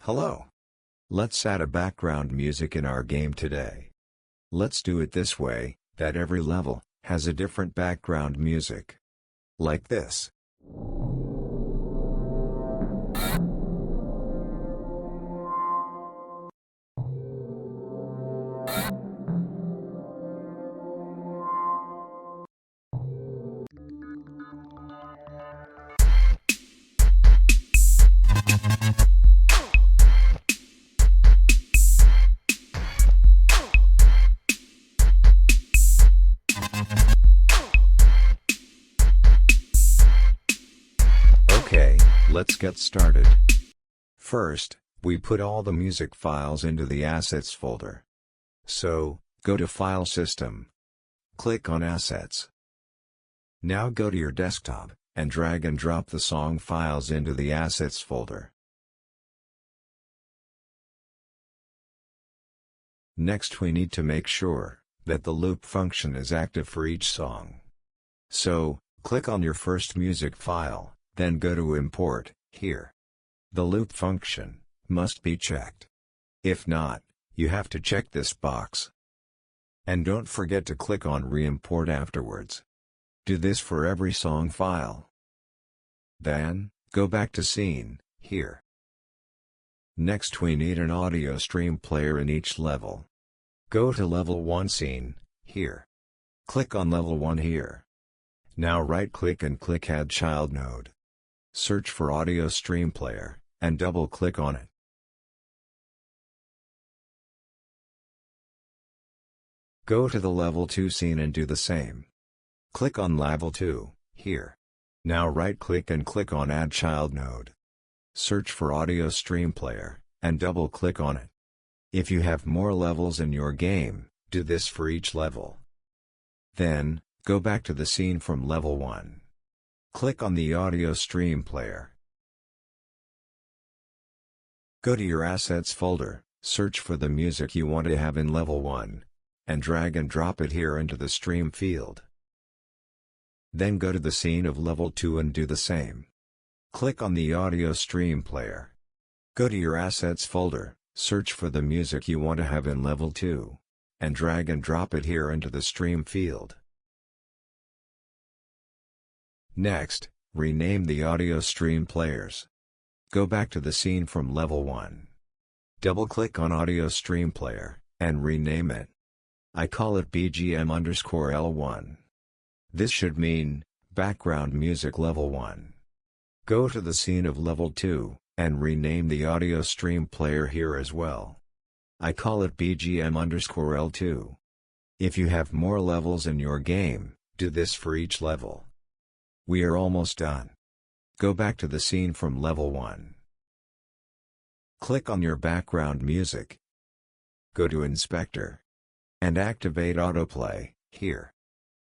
Hello. Let's add a background music in our game today. Let's do it this way, that every level has a different background music. Like this. Okay, let's get started. First, we put all the music files into the Assets folder. So, go to File System. Click on Assets. Now go to your desktop, and drag and drop the song files into the Assets folder. Next we need to make sure that the loop function is active for each song. So, click on your first music file, then go to Import, here. The loop function must be checked. If not, you have to check this box. And don't forget to click on Re-import afterwards. Do this for every song file. Then, go back to Scene, here. Next we need an audio stream player in each level. Go to Level 1 Scene, here. Click on Level 1 here. Now right-click and click Add Child Node. Search for Audio Stream Player, and double-click on it. Go to the Level 2 scene and do the same. Click on Level 2, here. Now right-click and click on Add Child Node. Search for Audio Stream Player, and double-click on it. If you have more levels in your game, do this for each level. Then, go back to the scene from Level 1. Click on the Audio Stream Player. Go to your Assets folder, search for the music you want to have in Level 1, and drag and drop it here into the Stream field. Then go to the scene of Level 2 and do the same. Click on the Audio Stream Player. Go to your Assets folder, search for the music you want to have in Level 2, and drag and drop it here into the Stream field. Next, rename the audio stream players. Go back to the scene from Level 1. Double-click on Audio Stream Player, and rename it. I call it BGM_L1. This should mean, Background Music Level 1. Go to the scene of Level 2, and rename the audio stream player here as well. I call it BGM_L2. If you have more levels in your game, do this for each level. We are almost done. Go back to the scene from Level 1. Click on your background music. Go to Inspector. And activate Autoplay, here.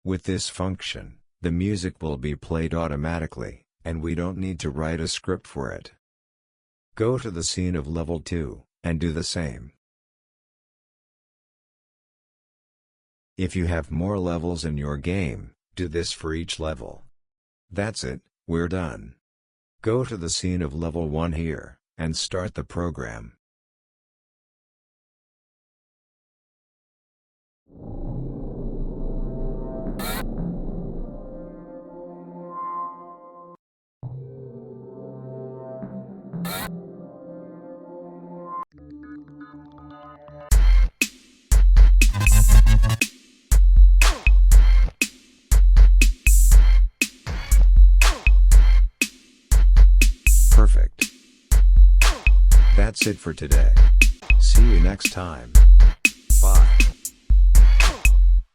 With this function, the music will be played automatically, and we don't need to write a script for it. Go to the scene of Level 2, and do the same. If you have more levels in your game, do this for each level. That's it, we're done. Go to the scene of Level 1 here, and start the program. Perfect. That's it for today. See you next time.